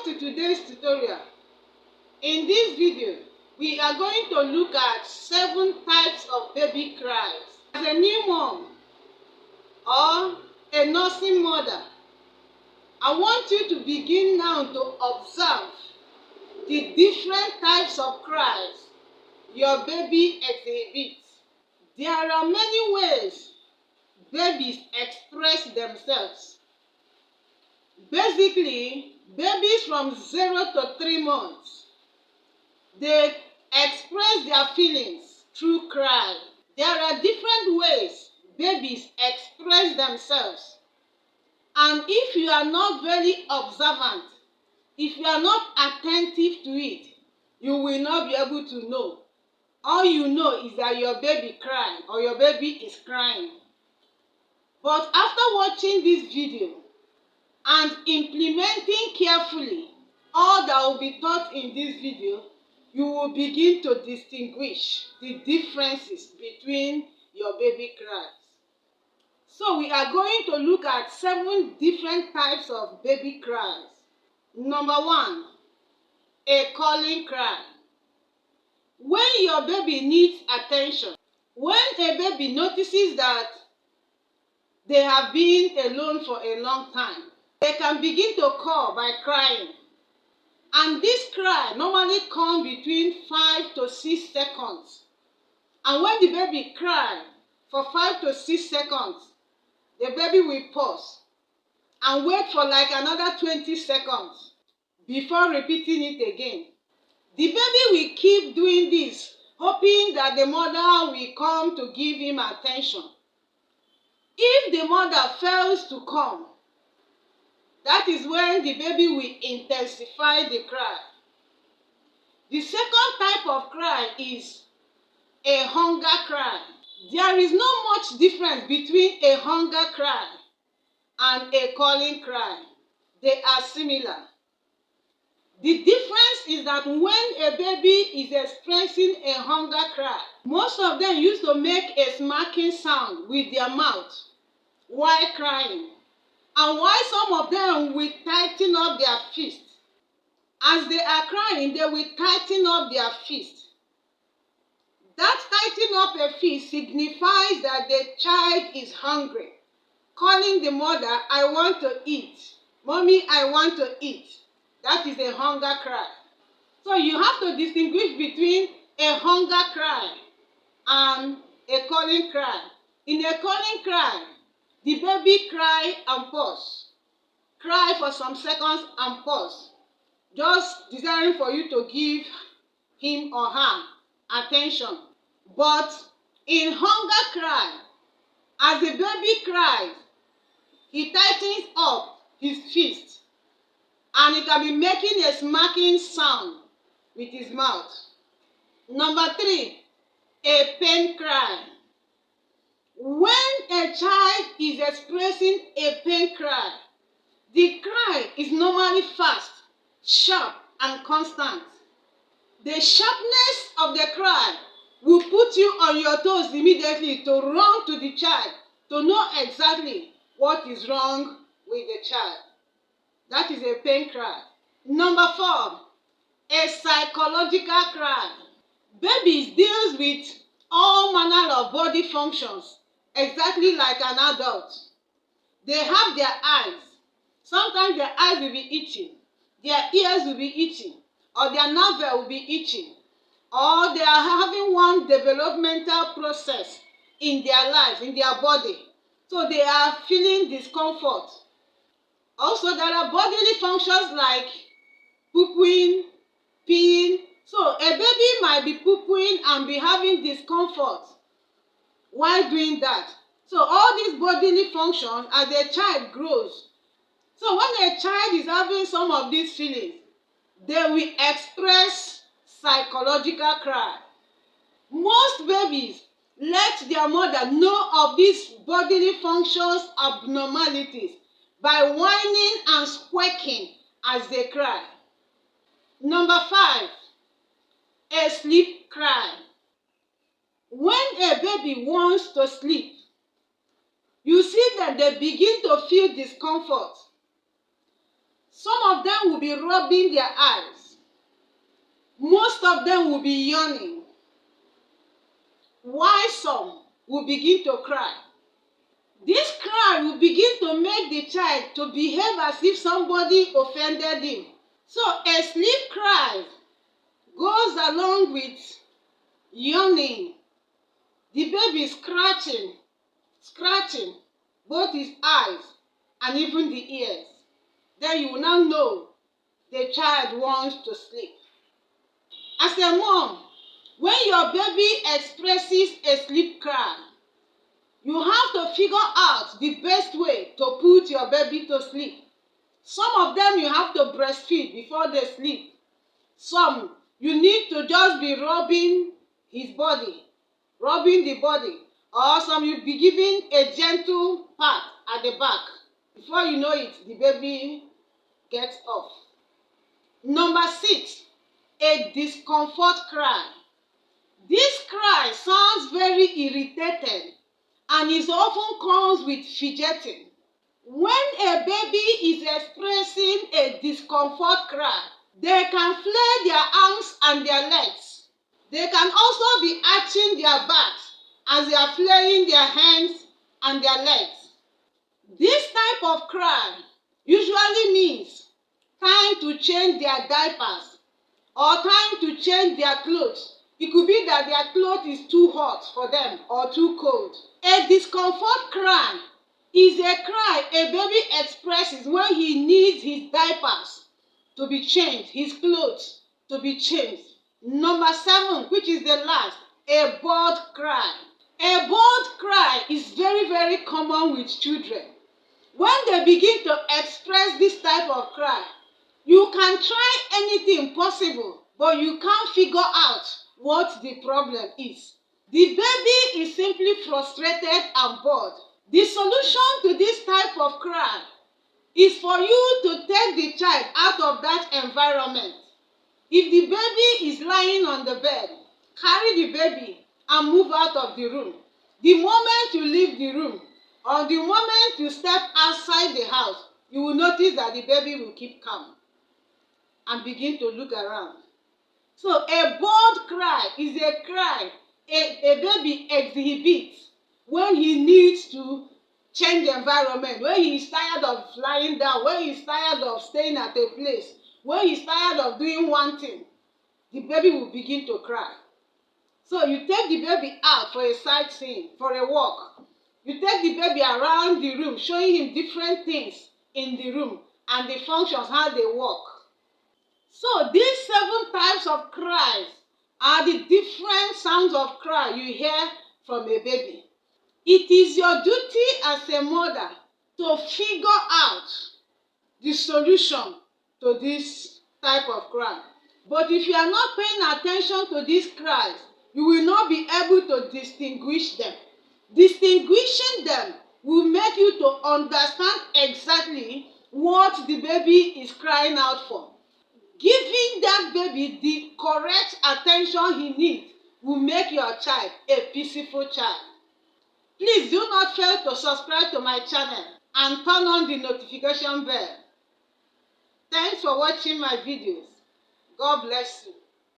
to today's tutorial. In this video, we are going to look at 7 types of baby cries. As a new mom or a nursing mother, I want you to begin now to observe the different types of cries your baby exhibits. There are many ways babies express themselves. Basically, babies from 0 to 3 months, they express their feelings through cry. There are different ways babies express themselves. And if you are not very observant, if you are not attentive to it, you will not be able to know. All you know is that your baby crying or your baby is crying. But after watching this video and implementing carefully all that will be taught in this video, you will begin to distinguish the differences between your baby cries. So we are going to look at 7 different types of baby cries. Number 1, a calling cry. When your baby needs attention, when a baby notices that they have been alone for a long time, they can begin to call by crying. And this cry normally comes between 5 to 6 seconds. And when the baby cries for 5 to 6 seconds, the baby will pause and wait for like another 20 seconds before repeating it again. The baby will keep doing this, hoping that the mother will come to give him attention. If the mother fails to come, that is when the baby will intensify the cry. The second type of cry is a hunger cry. There is not much difference between a hunger cry and a calling cry. They are similar. The difference is that when a baby is expressing a hunger cry, most of them used to make a smacking sound with their mouth while crying. And while some of them will tighten up their fist. As they are crying, they will tighten up their fist. That tightening up a fist signifies that the child is hungry, calling the mother, "I want to eat. Mommy, I want to eat." That is a hunger cry. So you have to distinguish between a hunger cry and a calling cry. In a calling cry, the baby cry and pause. Cry for some seconds and pause. Just desiring for you to give him or her attention. But in hunger cry, as the baby cries, he tightens up his fist. And he can be making a smacking sound with his mouth. Number 3, a pain cry. When a child is expressing a pain cry, the cry is normally fast, sharp, and constant. The sharpness of the cry will put you on your toes immediately to run to the child to know exactly what is wrong with the child. That is a pain cry. Number 4, a psychological cry. Babies deals with all manner of body functions exactly like an adult. They have their eyes. Sometimes their eyes will be itching, their ears will be itching, or their navel will be itching, or they are having one developmental process in their life, in their body. So they are feeling discomfort. Also, there are bodily functions like pooping, peeing. So a baby might be pooping and be having discomfort while doing that. So all these bodily functions as a child grows. So when a child is having some of these feelings, they will express psychological cry. Most babies let their mother know of these bodily functions abnormalities by whining and squeaking as they cry. Number 5, a sleep cry. When a baby wants to sleep, you see that they begin to feel discomfort. Some of them will be rubbing their eyes. Most of them will be yawning. While some will begin to cry. This cry will begin to make the child to behave as if somebody offended him. So a sleep cry goes along with yawning. The baby is scratching both his eyes and even the ears. Then you will now know the child wants to sleep. As a mom, when your baby expresses a sleep cry, you have to figure out the best way to put your baby to sleep. Some of them you have to breastfeed before they sleep. Some you need to just be rubbing the body. Or some you be giving a gentle pat at the back. Before you know it, the baby gets off. Number 6, a discomfort cry. This cry sounds very irritated and it often comes with fidgeting. When a baby is expressing a discomfort cry, they can flare their arms and their legs. They can also be arching their backs as they are flaring their hands and their legs. This type of cry usually means time to change their diapers or time to change their clothes. It could be that their clothes is too hot for them or too cold. A discomfort cry is a cry a baby expresses when he needs his diapers to be changed, his clothes to be changed. Number 7, which is the last, a bored cry. A bored cry is very, very common with children. When they begin to express this type of cry, you can try anything possible, but you can't figure out what the problem is. The baby is simply frustrated and bored. The solution to this type of cry is for you to take the child out of that environment. If the baby is lying on the bed, carry the baby and move out of the room. The moment you leave the room or the moment you step outside the house, you will notice that the baby will keep calm and begin to look around. So a bored cry is a cry a baby exhibits when he needs to change the environment, when he is tired of lying down, when he is tired of staying at a place, when he is tired of doing one thing, the baby will begin to cry. So you take the baby out for a sightseeing, for a walk. You take the baby around the room, showing him different things in the room and the functions, how they work. So these 7 types of cries are the different sounds of cry you hear from a baby. It is your duty as a mother to figure out the solution to this type of cry. But if you are not paying attention to these cries, you will not be able to distinguish them. Distinguishing them will make you to understand exactly what the baby is crying out for. Giving that baby the correct attention he needs will make your child a peaceful child. Please do not fail to subscribe to my channel and turn on the notification bell. Thanks for watching my videos. God bless you.